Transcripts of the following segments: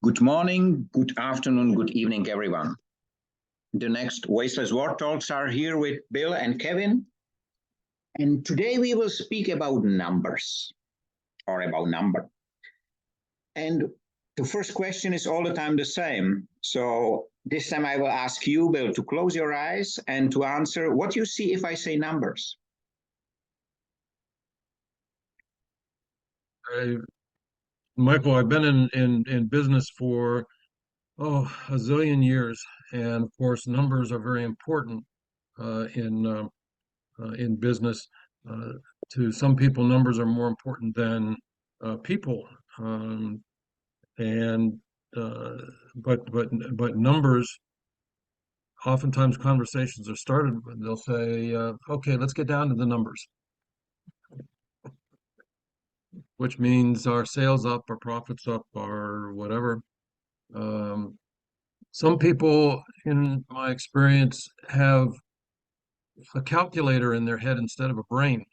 Good morning, good afternoon, good evening, everyone. The next Wasteless World Talks are here with Bill and Kevin. And today we will speak about numbers, or about number. And the first question is all the time the same. So this time I will ask you, Bill, to close your eyes and to answer what you see if I say numbers. Michael, I've been in business for a zillion years, and of course, numbers are very important in business. To some people, numbers are more important than people, and but numbers. Oftentimes, conversations are started. They'll say, "Okay, let's get down to the numbers," which means our sales up, our profits up, or whatever. Some people, in my experience, have a calculator in their head instead of a brain,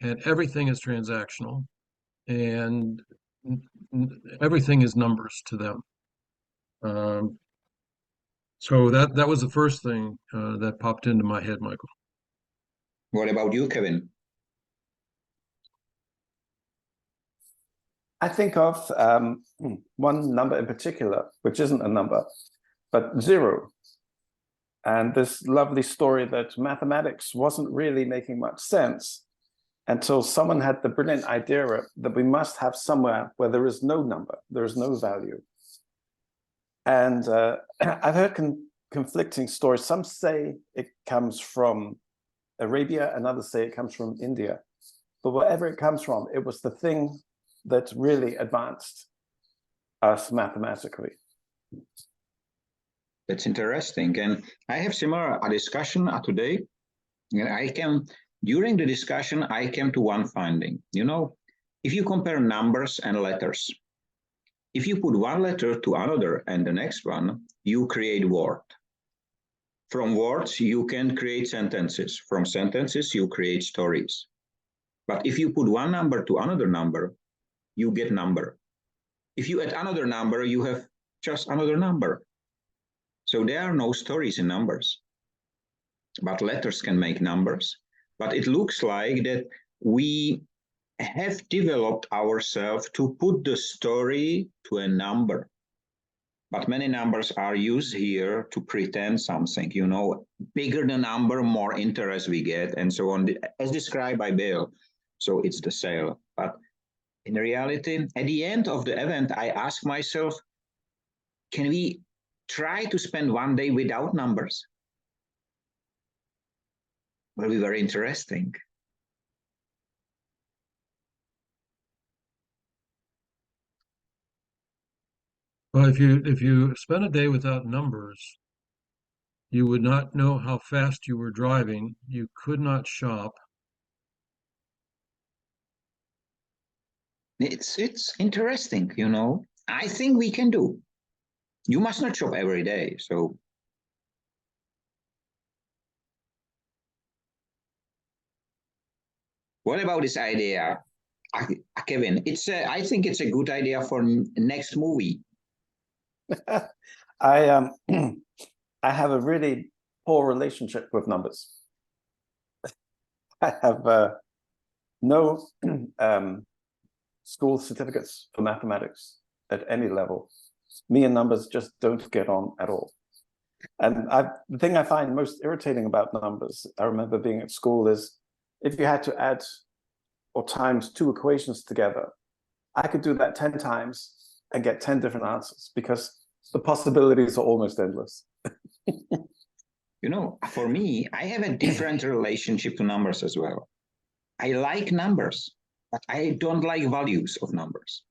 and everything is transactional, and everything is numbers to them. So that was the first thing that popped into my head, Michael. What about you, Kevin? I think of one number in particular, which isn't a number, but zero. And this lovely story that mathematics wasn't really making much sense until someone had the brilliant idea that we must have somewhere where there is no number, there is no value. And I've heard conflicting stories. Some say it comes from Arabia, and others say it comes from India. But wherever it comes from, it was the thing that really advanced us mathematically. That's interesting. And I have similar discussion today. And during the discussion, I came to one finding. You know, if you compare numbers and letters, if you put one letter to another and the next one, you create word. From words, you can create sentences. From sentences, you create stories. But if you put one number to another number, you get number. If you add another number, you have just another number. So there are no stories in numbers. But letters can make numbers. But it looks like that we have developed ourselves to put the story to a number. But many numbers are used here to pretend something, you know, bigger the number, more interest we get, and so on, as described by Bill. So it's the sale. But in reality, at the end of the event, I ask myself, can we try to spend one day without numbers? Will be very interesting. Well, if you spend a day without numbers, you would not know how fast you were driving. You could not shop. It's interesting, you know. I think we can do. You must not shop every day, so. What about this idea, Kevin? I think it's a good idea for next movie. I have a really poor relationship with numbers. I have no school certificates for mathematics at any level. Me and numbers just don't get on at all. And the thing I find most irritating about numbers, I remember being at school, is if you had to add or times two equations together, I could do that 10 times and get 10 different answers because the possibilities are almost endless. You know, for me, I have a different relationship to numbers as well. I like numbers, but I don't like values of numbers.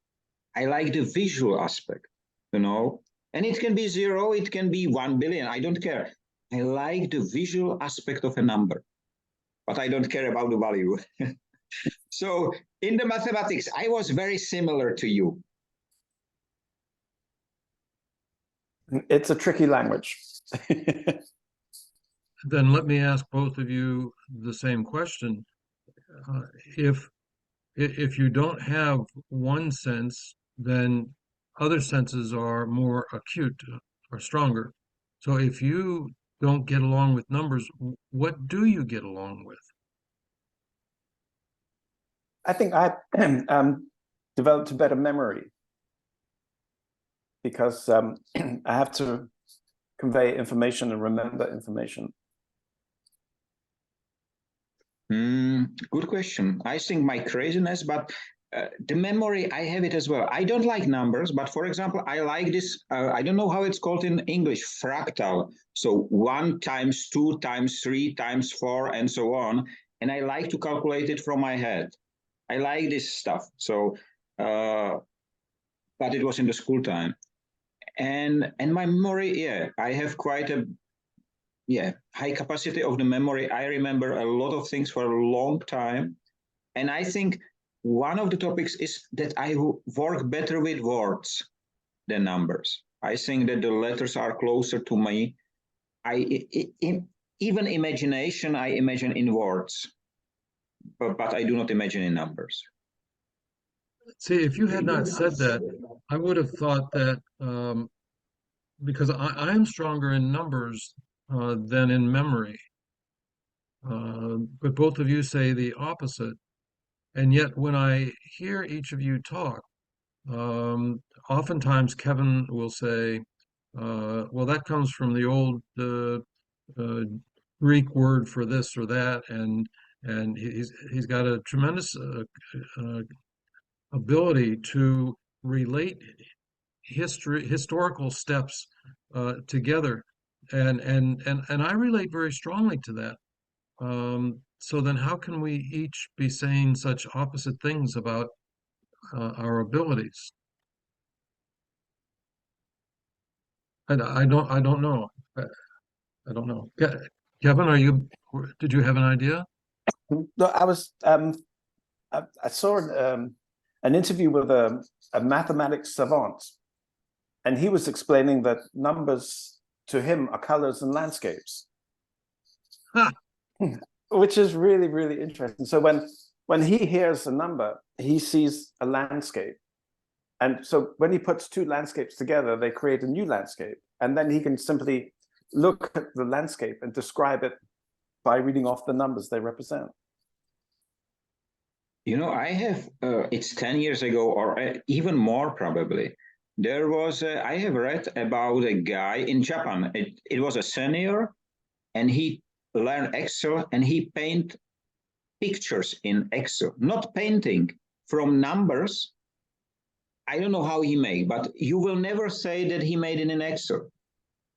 I like the visual aspect, you know, and it can be 0, it can be 1 billion. I don't care. I like the visual aspect of a number, but I don't care about the value. So in the mathematics, I was very similar to you. It's a tricky language. Then let me ask both of you the same question. If you don't have one sense, then other senses are more acute or stronger. So if you don't get along with numbers, what do you get along with? I think I developed a better memory because I have to convey information and remember information. Good question. I think my craziness, but the memory, I have it as well. I don't like numbers, but for example, I like this, I don't know how it's called in English, fractal. So 1 times 2 times 3 times 4 and so on. And I like to calculate it from my head. I like this stuff. So, but it was in the school time. And my memory, yeah, I have quite a high capacity of the memory. I remember a lot of things for a long time. And I think one of the topics is that I work better with words than numbers. I think that the letters are closer to me. Even imagination, I imagine in words, but I do not imagine in numbers. See, if you had not said that, I would have thought that because I am stronger in numbers than in memory. But both of you say the opposite. And yet, when I hear each of you talk, oftentimes Kevin will say, well, that comes from the old Greek word for this or that, and he's got a tremendous ability to relate historical steps together, and I relate very strongly to that. So then how can we each be saying such opposite things about our abilities? I don't know. I don't know. Kevin, did you have an idea? No, I saw an interview with a mathematics savant, and he was explaining that numbers to him are colors and landscapes. Ha! Which is really, really interesting. So when he hears a number, he sees a landscape. And so when he puts two landscapes together, they create a new landscape. And then he can simply look at the landscape and describe it by reading off the numbers they represent. You know, I have, it's 10 years ago or even more probably. There was, I have read about a guy in Japan. It was a senior, and he learned Excel, and he paint pictures in Excel, not painting from numbers. I don't know how he made, but you will never say that he made it in Excel.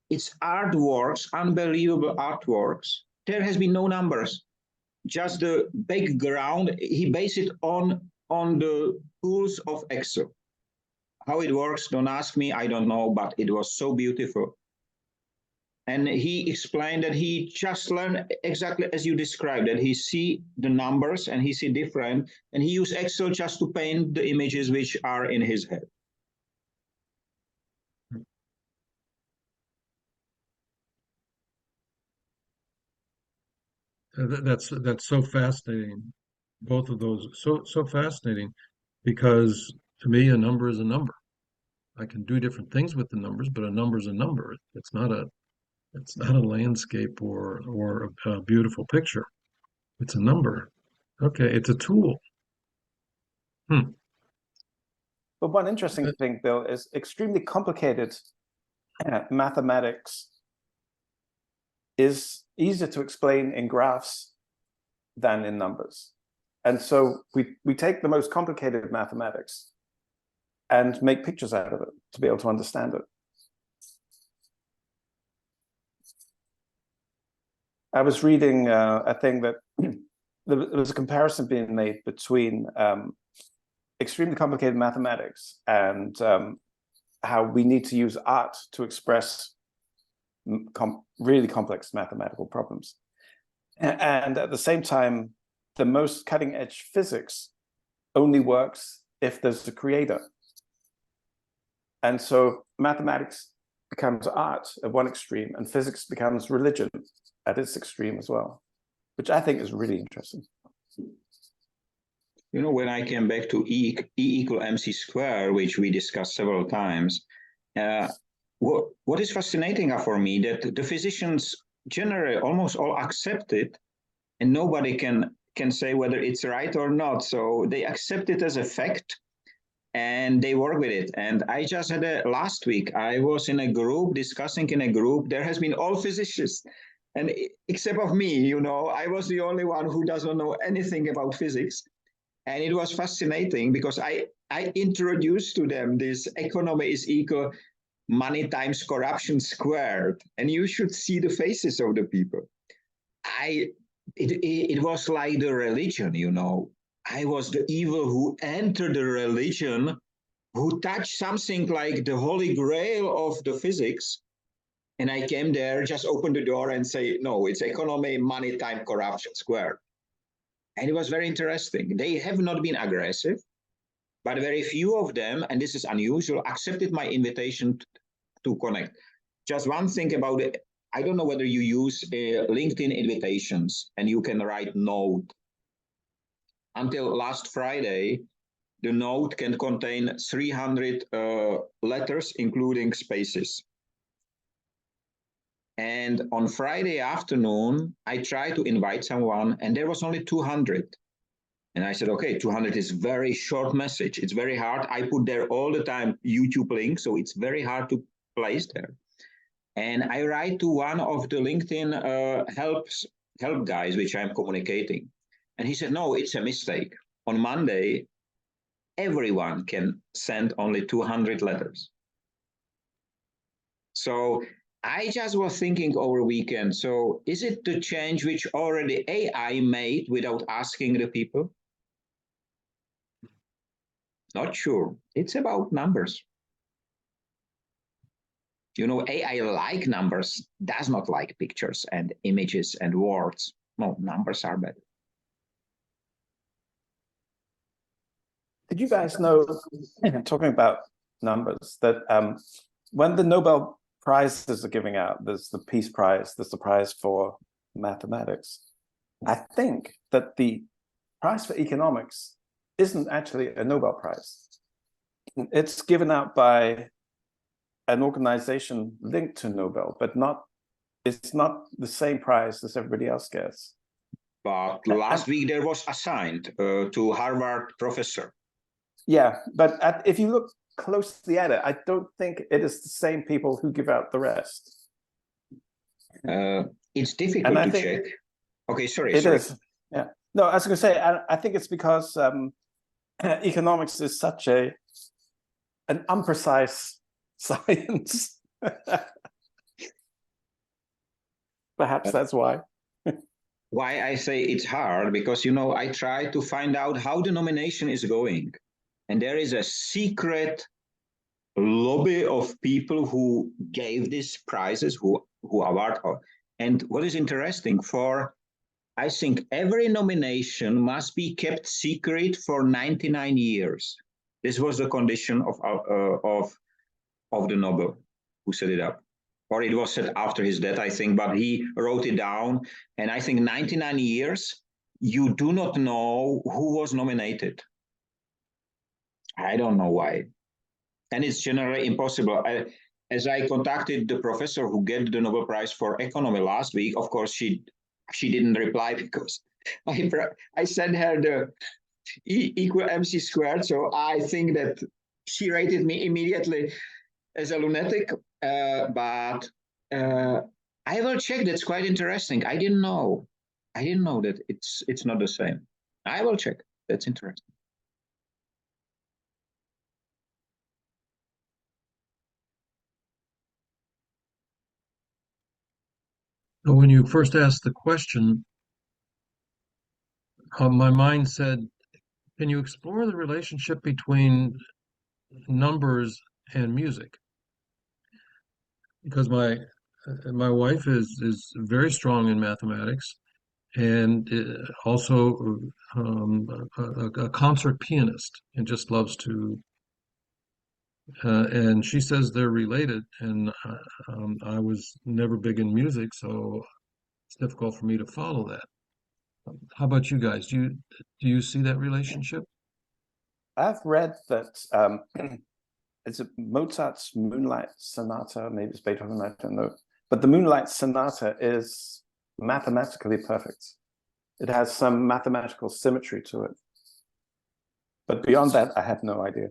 It's artworks, unbelievable artworks. There has been no numbers, just the background. He based it on the tools of Excel. How it works, don't ask me, I don't know, but it was so beautiful. And he explained that he just learned exactly as you described, that he see the numbers and he see different, and he used Excel just to paint the images which are in his head. That's so fascinating. Both of those so fascinating, because to me a number is a number. I can do different things with the numbers, but a number is a number. It's not a landscape or a beautiful picture. It's a number. Okay, it's a tool. But one interesting thing, Bill, is extremely complicated mathematics is easier to explain in graphs than in numbers. And so we take the most complicated mathematics and make pictures out of it to be able to understand it. I was reading a thing that there was a comparison being made between extremely complicated mathematics and how we need to use art to express really complex mathematical problems. And at the same time, the most cutting edge physics only works if there's a creator. And so mathematics becomes art at one extreme, and physics becomes religion at its extreme as well, which I think is really interesting. You know, when I came back to E equal mc square, which we discussed several times, uh, what is fascinating for me that the physicians generally almost all accept it, and nobody can say whether it's right or not. So they accept it as a fact, and they work with it. And I just had last week, I was in a group discussing in a group. There has been all physicists, and except of me, you know, I was the only one who doesn't know anything about physics. And it was fascinating because I introduced to them this economy is equal money times corruption squared, and you should see the faces of the people. I it was like the religion, you know. I was the evil who entered the religion, who touched something like the holy grail of the physics. And I came there, just open the door and say, no, it's economy, money, time, corruption squared. And it was very interesting. They have not been aggressive, but very few of them, and this is unusual, accepted my invitation to connect. Just one thing about it, I don't know whether you use LinkedIn invitations and you can write note. Until last Friday, the note can contain 300 letters, including spaces. And on Friday afternoon, I tried to invite someone, and there was only 200. And I said, okay, 200 is very short message. It's very hard. I put there all the time YouTube links, so it's very hard to place there. And I write to one of the LinkedIn help guys, which I'm communicating. And he said, no, it's a mistake. On Monday, everyone can send only 200 letters. So I just was thinking over weekend, so is it the change which already AI made without asking the people? Not sure. It's about numbers. You know, AI like numbers, does not like pictures and images and words. No, numbers are better. Did you guys know, talking about numbers, that when the Nobel Prizes are giving out, there's the Peace Prize, there's the prize for mathematics. I think that the prize for economics isn't actually a Nobel Prize. It's given out by an organization linked to Nobel, but it's not the same prize as everybody else gets. But last week there was assigned to Harvard professor. Yeah, but if you look closely at it, I don't think it is the same people who give out the rest. It's difficult to check. Okay, sorry. It is. Yeah. No, I was going to say, I think it's because economics is such an imprecise science. Perhaps that's why. Why I say it's hard, because, you know, I try to find out how the nomination is going. And there is a secret lobby of people who gave these prizes, who award. And what is interesting, I think every nomination must be kept secret for 99 years. This was the condition of the Nobel who set it up. Or it was set after his death, I think, but he wrote it down. And I think 99 years, you do not know who was nominated. I don't know why. And it's generally impossible. As I contacted the professor who gave the Nobel Prize for Economy last week, of course, she didn't reply because I sent her the E equal mc squared. So I think that she rated me immediately as a lunatic. But I will check. That's quite interesting. I didn't know that it's not the same. I will check. That's interesting. When you first asked the question, my mind said, can you explore the relationship between numbers and music? Because my wife is very strong in mathematics, and also a concert pianist, and just loves to. And she says they're related, and I was never big in music, so it's difficult for me to follow that. How about you guys? Do you see that relationship? I've read that it's Mozart's Moonlight Sonata, maybe it's Beethoven, I don't know. But the Moonlight Sonata is mathematically perfect. It has some mathematical symmetry to it. But beyond that, I have no idea.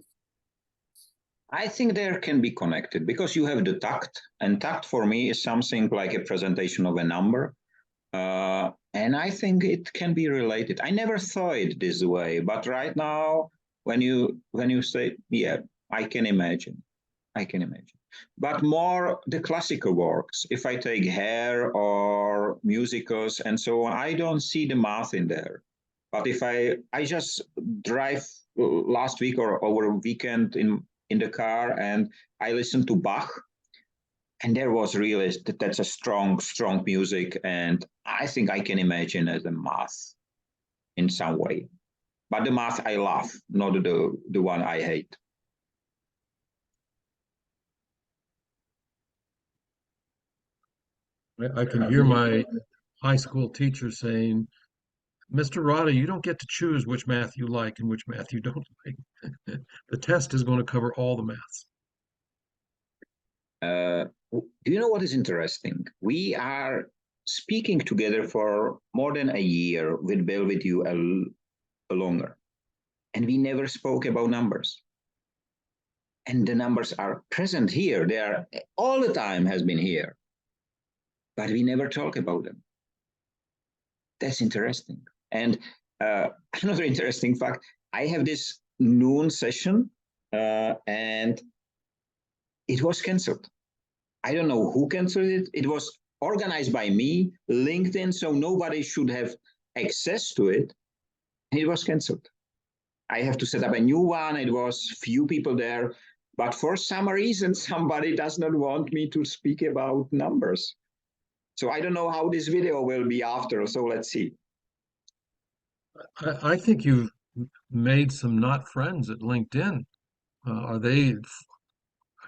I think there can be connected because you have the tact, and tact for me is something like a presentation of a number. And I think it can be related. I never thought it this way, but right now, when you say, yeah, I can imagine. But more the classical works. If I take hair or musicals and so on, I don't see the math in there. But if I just drive last week or over a weekend in the car and I listened to Bach, and there was really that's a strong music, and I think I can imagine as a math in some way. But the math I love, not the one I hate. I can hear my high school teacher saying, Mr. Rada, you don't get to choose which math you like and which math you don't like. The test is going to cover all the maths. Do you know what is interesting? We are speaking together for more than a year with Bill, with you longer, and we never spoke about numbers. And the numbers are present here. They are all the time has been here, but we never talk about them. That's interesting. And another interesting fact, I have this noon session and it was canceled. I don't know who canceled it. It was organized by me, LinkedIn, so nobody should have access to it. And it was canceled. I have to set up a new one. It was few people there. But for some reason, somebody does not want me to speak about numbers. So I don't know how this video will be after. So let's see. I think you've made some not friends at LinkedIn.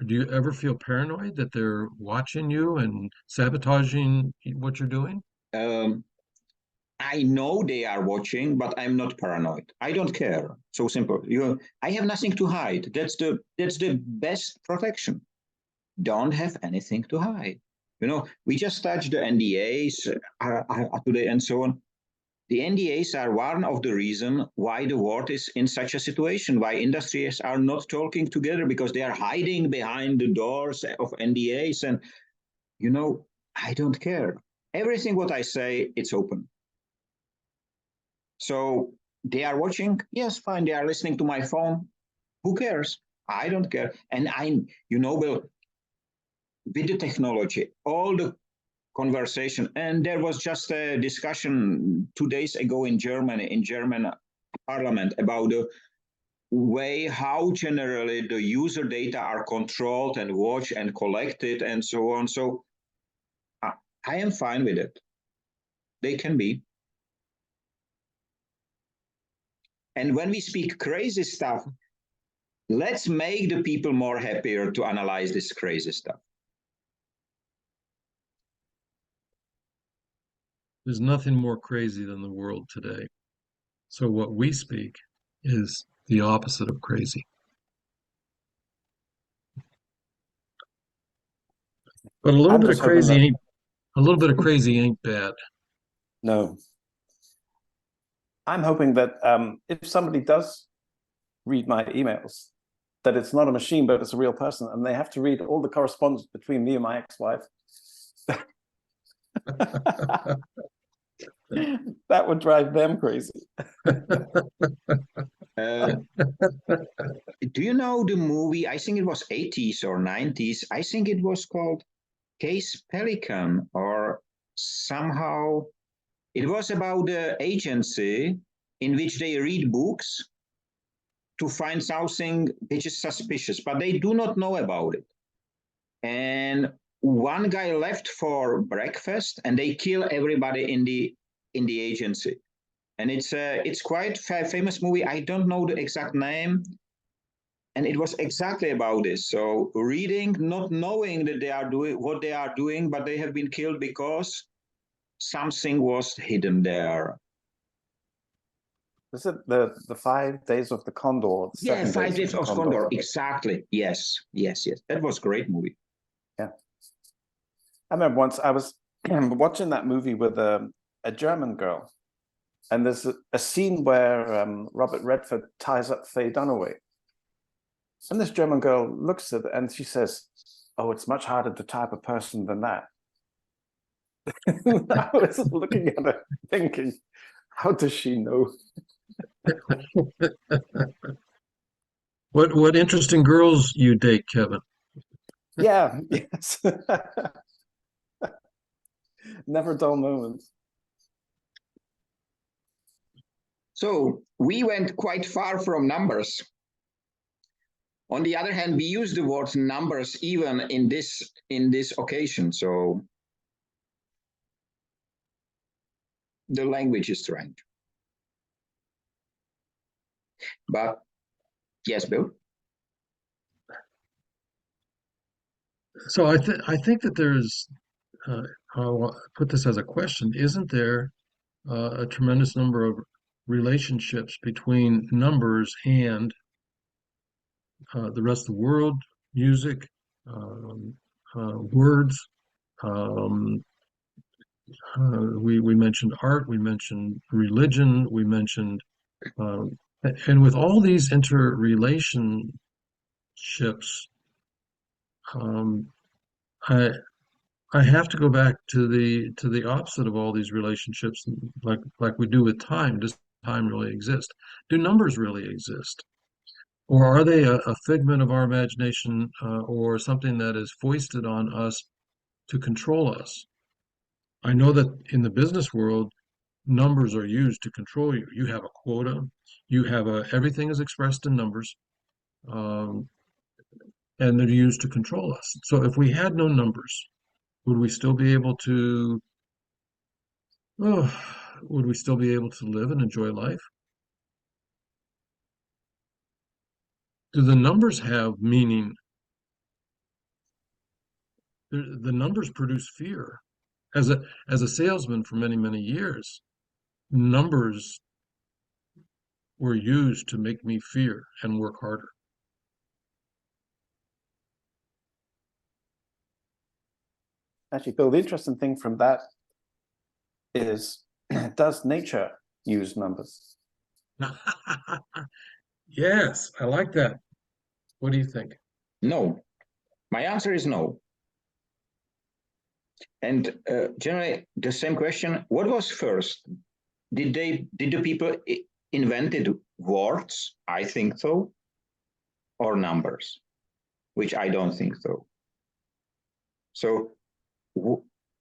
Do you ever feel paranoid that they're watching you and sabotaging what you're doing? I know they are watching, but I'm not paranoid. I don't care. So simple. I have nothing to hide. That's the best protection. Don't have anything to hide. We just touched the NDAs today and so on. The NDAs are one of the reasons why the world is in such a situation, why industries are not talking together because they are hiding behind the doors of NDAs. And, I don't care. Everything what I say, it's open. So they are watching. Yes, fine. They are listening to my phone. Who cares? I don't care. And Bill, with the technology, all the conversation, and there was just a discussion 2 days ago in German parliament about the way how generally the user data are controlled and watched and collected and so on. So I am fine with it. They can be. And when we speak crazy stuff, let's make the people more happier to analyze this crazy stuff. There's nothing more crazy than the world today. So what we speak is the opposite of crazy. But a little bit of crazy ain't bad. No. I'm hoping that if somebody does read my emails, that it's not a machine, but it's a real person, and they have to read all the correspondence between me and my ex-wife. That would drive them crazy. Do you know the movie? I think it was 80s or 90s. I think it was called Case Pelican, or somehow it was about the agency in which they read books to find something which is suspicious, but they do not know about it. And one guy left for breakfast, and they kill everybody in the agency. And it's quite a famous movie. I don't know the exact name. And it was exactly about this. So reading, not knowing that they are doing what they are doing, but they have been killed because something was hidden there. Is it the 5 Days of the Condor? Or the Yeah, 7 Days 5 Days of of the Condor. Exactly. Yes, yes, yes. That was a great movie. Yeah. I remember once I was watching that movie with a German girl, and there's a scene where Robert Redford ties up Faye Dunaway. And this German girl looks at it and she says, "Oh, it's much harder to tie up a person than that." I was looking at her thinking, how does she know? What interesting girls you date, Kevin? Yeah, yes. Never dull moments. So we went quite far from numbers. On the other hand, we use the word numbers even in this occasion. So the language is strange. But yes, Bill. So I think that there's I'll put this as a question. Isn't there a tremendous number of relationships between numbers and the rest of the world, music, um, words? Um, we mentioned art, we mentioned religion, we mentioned, and with all these interrelationships, um, I I have to go back to the opposite of all these relationships, like we do with time. Does time really exist? Do numbers really exist? Or are they a figment of our imagination, or something that is foisted on us to control us? I know that in the business world, numbers are used to control you. You have a quota, everything is expressed in numbers, um, and they're used to control us. So if we had no numbers, would we still be able to, oh, would we still be able to live and enjoy life? Do the numbers have meaning? The numbers produce fear. As a salesman for many, many years, numbers were used to make me fear and work harder. Actually, Bill, the interesting thing from that is, does nature use numbers? Yes, I like that. What do you think? No. My answer is no. And generally, the same question: what was first? Did the people invented words? I think so, or numbers, which I don't think so. So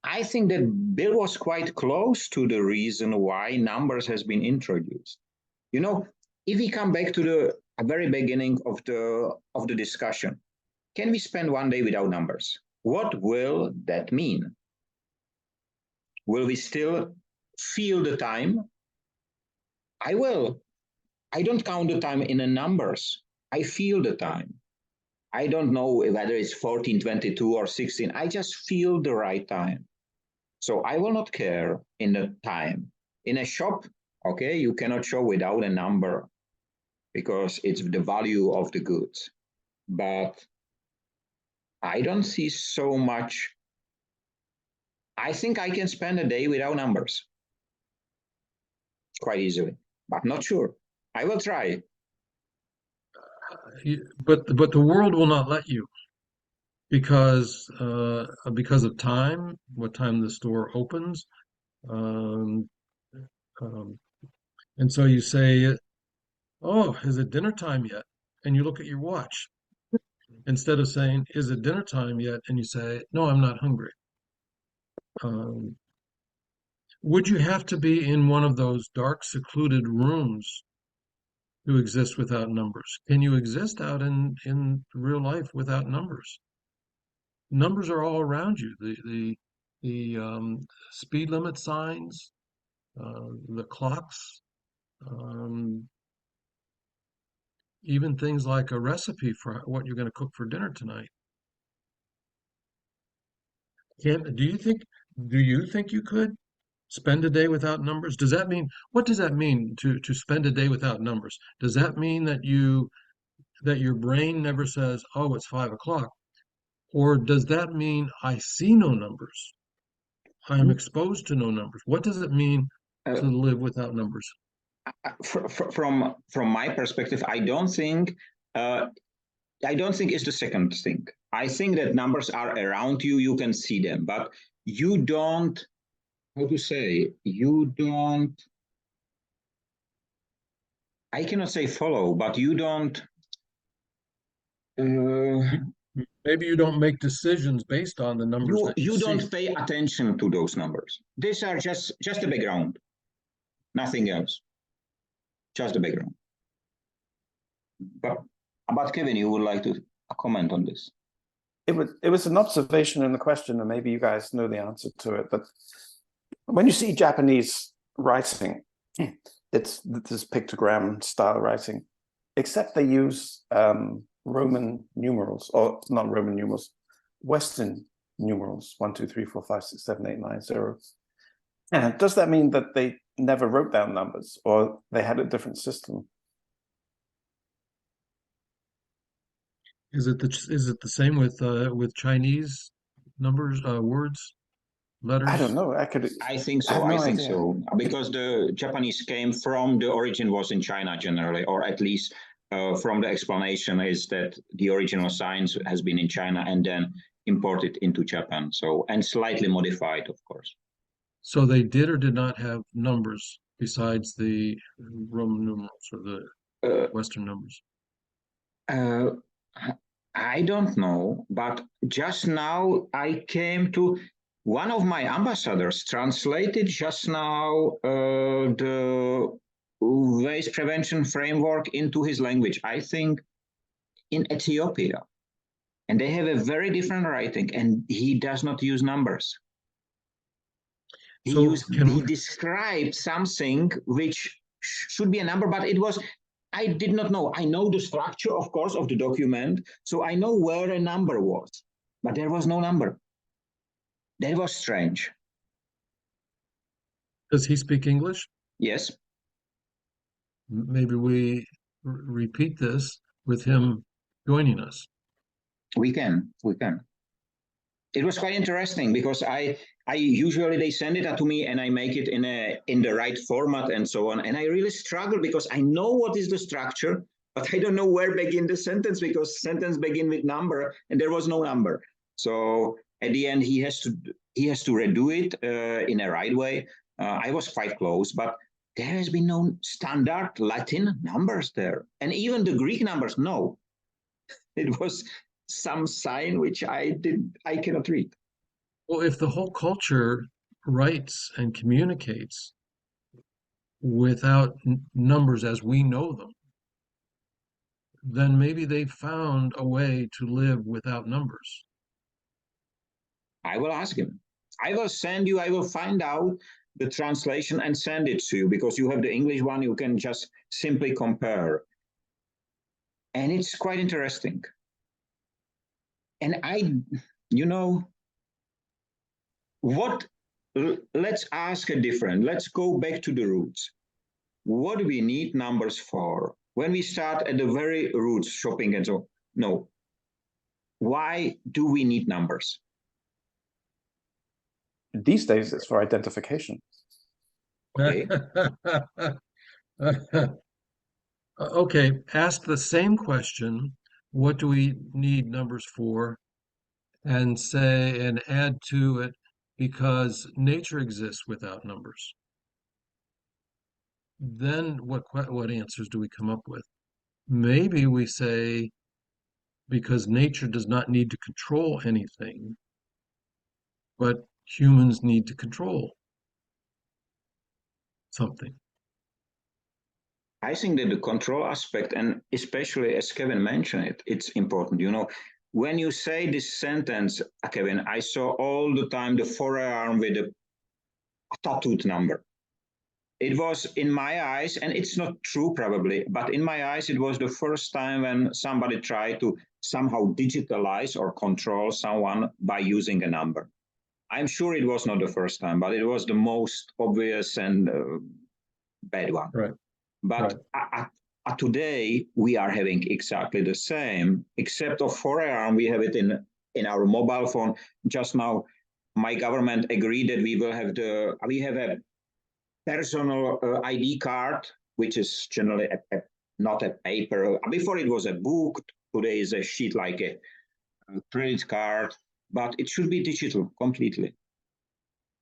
I think that Bill was quite close to the reason why numbers has been introduced. You know, if we come back to the very beginning of the discussion, can we spend one day without numbers? What will that mean? Will we still feel the time? I will. I don't count the time in the numbers. I feel the time. I don't know whether it's 14:22 or 16. I just feel the right time. So I will not care in the time. In a shop, okay, you cannot show without a number because it's the value of the goods. But I don't see so much. I think I can spend a day without numbers quite easily, but not sure. I will try. But the world will not let you because of time, what time the store opens, um, um, and so you say, "Oh, is it dinner time yet?" And you look at your watch instead of saying, "Is it dinner time yet?" And you say, "No, I'm not hungry." Um, would you have to be in one of those dark, secluded rooms to exist without numbers? Can you exist out in real life without numbers? Numbers are all around you. The speed limit signs, the clocks, um, even things like a recipe for what you're going to cook for dinner tonight. Can do you think you could? Spend a day without numbers? Does that mean, what does that mean to spend a day without numbers? Does that mean that your brain never says, oh, it's 5 o'clock? Or does that mean I see no numbers? I'm exposed to no numbers. What does it mean to live without numbers? From my perspective, I don't think it's the second thing. I think that numbers are around you, you can see them, but you don't, how to say, you don't, I cannot say follow, but you don't. Maybe you don't make decisions based on the numbers that you see. don't pay attention to those numbers. These are just the background, nothing else, just the background. But Kevin, you would like to comment on this? It was an observation in the question, and maybe you guys know the answer to it. But when you see Japanese writing, it's this pictogram style writing, except they use Roman numerals, or not Roman numerals, Western numerals, 1, 2, 3, 4, 5, 6, 7, 8, 9, 0. And does that mean that they never wrote down numbers, or they had a different system? Is it the same with Chinese numbers, words, letters? I don't know. I think so. I think so, because the Japanese came from, the origin was in China generally, or at least from the explanation is that the original science has been in China and then imported into Japan. So, and slightly modified, of course. So they did or did not have numbers besides the Roman numerals or the Western numbers? I don't know, but just now I came to one of my ambassadors translated just now the waste prevention framework into his language, I think in Ethiopia. And they have a very different writing, and he does not use numbers. He described something which should be a number, but it was, I did not know. I know the structure, of course, of the document, so I know where a number was, but there was no number. That was strange. Does he speak English? Yes. Maybe we repeat this with him joining us. We can. It was quite interesting because I usually they send it to me and I make it in the right format and so on. And I really struggle because I know what is the structure, but I don't know where begin the sentence, because sentence begin with number and there was no number. So at the end he has to redo it in a right way. I was quite close, but there has been no standard Latin numbers there, and even the Greek numbers. No, it was some sign which I cannot read. Well, if the whole culture writes and communicates without numbers as we know them, then maybe they found a way to live without numbers. I will ask him. I will find out the translation and send it to you, because you have the English one, you can just simply compare. And it's quite interesting. And let's ask a different, let's go back to the roots. What do we need numbers for? When we start at the very roots, shopping and so, no. Why do we need numbers? These days, it's for identification. Okay. Okay, ask the same question, what do we need numbers for? And say, and add to it, because nature exists without numbers. Then what answers do we come up with? Maybe we say, because nature does not need to control anything, but humans need to control something. I think that the control aspect, and especially as Kevin mentioned it, it's important. When you say this sentence, Kevin, I saw all the time the forearm with a tattooed number. It was in my eyes, and it's not true probably, but in my eyes, it was the first time when somebody tried to somehow digitalize or control someone by using a number. I'm sure it was not the first time, but it was the most obvious and bad one. Right. But today we are having exactly the same, except of forearm, we have it in our mobile phone. Just now, my government agreed that we have a personal ID card, which is generally not a paper. Before it was a book. Today is a sheet like a credit card, but it should be digital completely.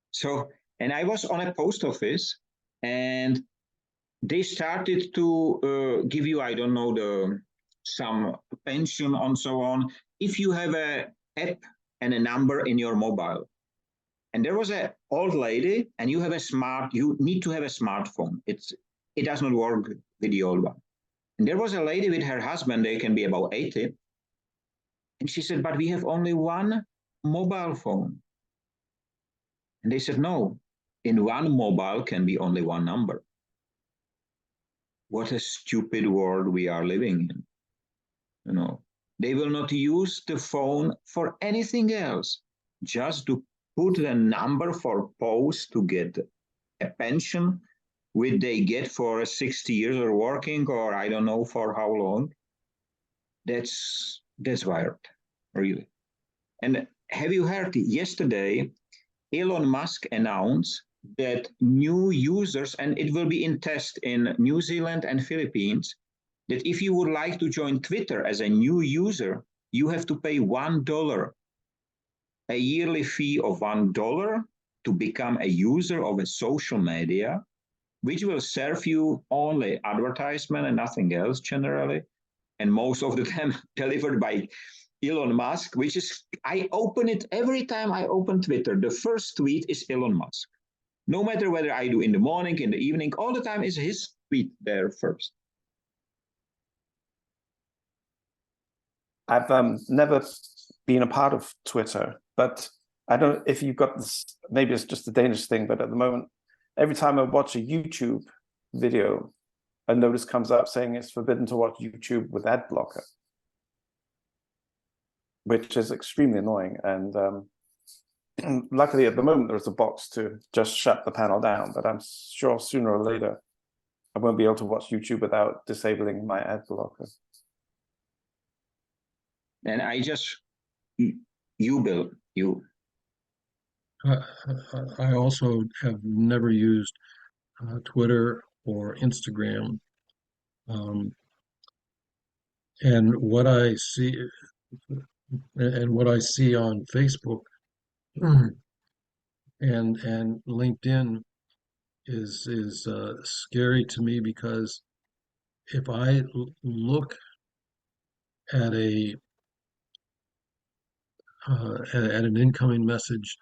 So, and I was on a post office, and they started to give you, I don't know, some pension and so on, if you have a app and a number in your mobile. And there was an old lady, and you need to have a smartphone. It does not work with the old one. And there was a lady with her husband, they can be about 80. And she said, but we have only one mobile phone. And they said, no, in one mobile can be only one number. What a stupid world we are living in. You know, they will not use the phone for anything else, just to put the number for post to get a pension, which they get for 60 years of working, or I don't know for how long. That's wired, really. And have you heard yesterday, Elon Musk announced that new users, and it will be in test in New Zealand and Philippines, that if you would like to join Twitter as a new user, you have to pay $1, a yearly fee of $1 to become a user of a social media, which will serve you only advertisement and nothing else generally. And most of the time delivered by Elon Musk, which is, I open it every time I open Twitter. The first tweet is Elon Musk. No matter whether I do in the morning, in the evening, all the time is his tweet there first. I've never been a part of Twitter, but I don't know if you've got this, maybe it's just a Danish thing, but at the moment, every time I watch a YouTube video, a notice comes up saying it's forbidden to watch YouTube with ad blocker, which is extremely annoying. And luckily at the moment, there's a box to just shut the panel down, but I'm sure sooner or later, I won't be able to watch YouTube without disabling my ad blocker. And Bill, I also have never used Twitter or Instagram. And what I see on Facebook and LinkedIn is scary to me, because if I look at an incoming message,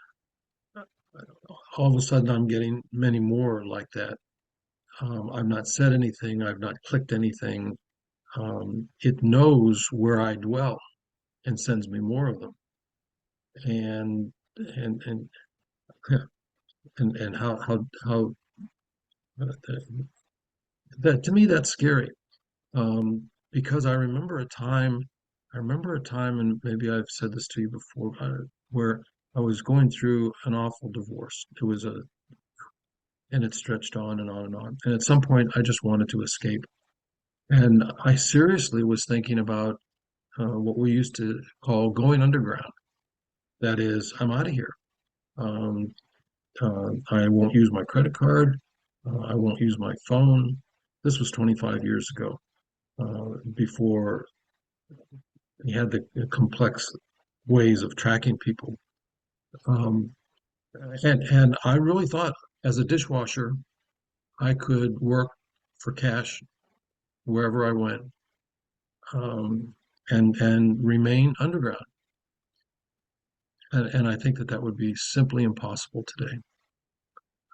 all of a sudden I'm getting many more like that. I've not said anything. I've not clicked anything. It knows where I dwell and sends me more of them. And how that, to me, that's scary. Because I remember a time, and maybe I've said this to you before, where I was going through an awful divorce. And it stretched on and on and on. And at some point, I just wanted to escape. And I seriously was thinking about what we used to call going underground. That is, I'm out of here. I won't use my credit card. I won't use my phone. This was 25 years ago, before he had the complex ways of tracking people. And I really thought, as a dishwasher, I could work for cash wherever I went, and remain underground. And I think that would be simply impossible today.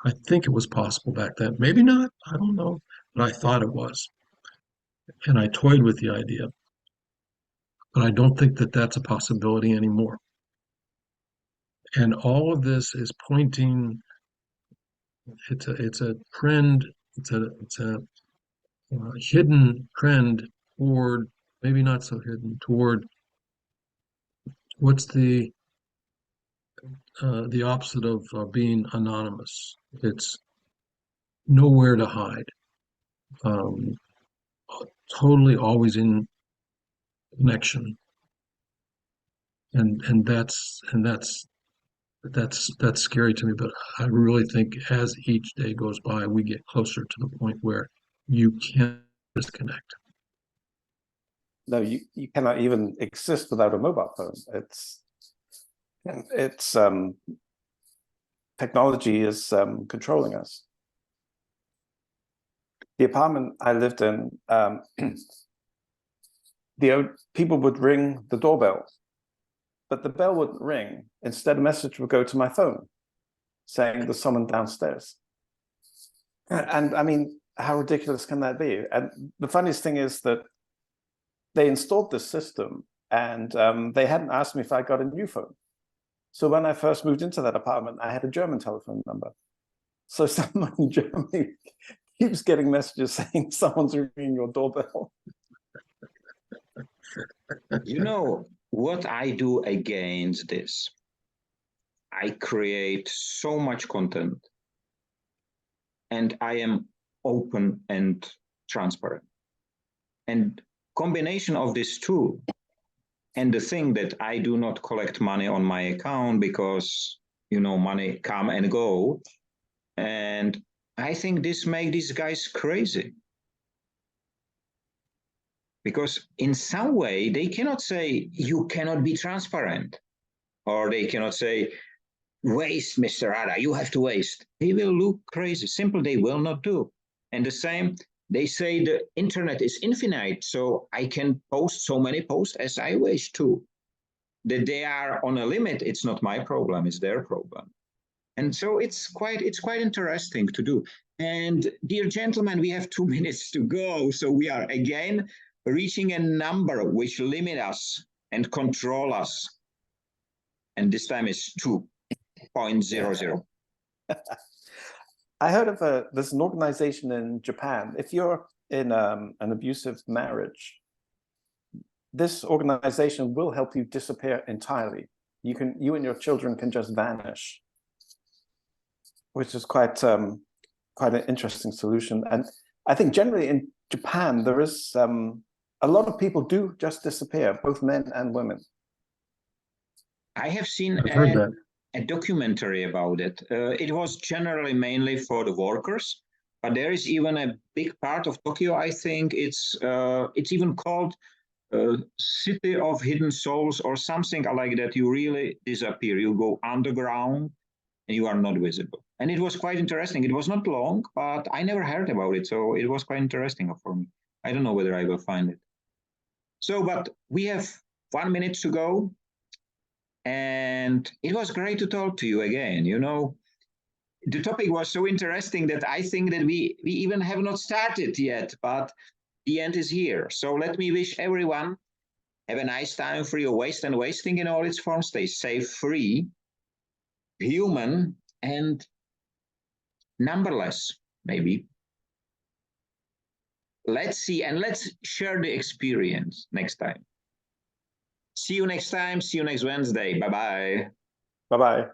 I think it was possible back then. Maybe not. I don't know. But I thought it was. And I toyed with the idea. But I don't think that that's a possibility anymore. And all of this is pointing, it's a trend, it's a hidden trend toward, maybe not so hidden, toward what's the the opposite of being anonymous. It's nowhere to hide. Um, totally always in connection, and that's scary to me. But I really think as each day goes by, we get closer to the point where you can disconnect. No, you cannot even exist without a mobile phone. It's technology is controlling us. The apartment I lived in, people would ring the doorbell, but the bell wouldn't ring. Instead, a message would go to my phone saying there's someone downstairs. And I mean, how ridiculous can that be? And the funniest thing is that they installed this system and they hadn't asked me if I got a new phone. So when I first moved into that apartment, I had a German telephone number. So someone in Germany keeps getting messages saying someone's ringing your doorbell. You know what I do against this? I create so much content and I am open and transparent. And combination of these two and the thing that I do not collect money on my account because, you know, money come and go. And I think this makes these guys crazy. Because in some way, they cannot say, you cannot be transparent. Or they cannot say, waste, Mr. Ada, you have to waste. They will look crazy. Simple, they will not do. And the same, they say the internet is infinite, so I can post so many posts as I wish to. That they are on a limit, it's not my problem, it's their problem. And so it's quite interesting to do. And dear gentlemen, we have 2 minutes to go. So we are again reaching a number which limit us and control us. And this time is 2.00. I heard of there's an organization in Japan. If you're in an abusive marriage, this organization will help you disappear entirely. You and your children can just vanish, which is quite an interesting solution. And I think generally in Japan, there is a lot of people do just disappear, both men and women. I have seen a documentary about it. It was generally mainly for the workers, but there is even a big part of Tokyo. I think it's even called City of Hidden Souls or something like that. You really disappear. You go underground and you are not visible. And it was quite interesting. It was not long, but I never heard about it. So it was quite interesting for me. I don't know whether I will find it. So, but we have 1 minute to go. And it was great to talk to you again. You know, the topic was so interesting that I think that we even have not started yet, but the end is here. So let me wish everyone have a nice time free of waste and wasting in all its forms. Stay safe, free, human, and numberless, maybe. Let's see, and let's share the experience next time. See you next time. See you next Wednesday. Bye-bye. Bye-bye.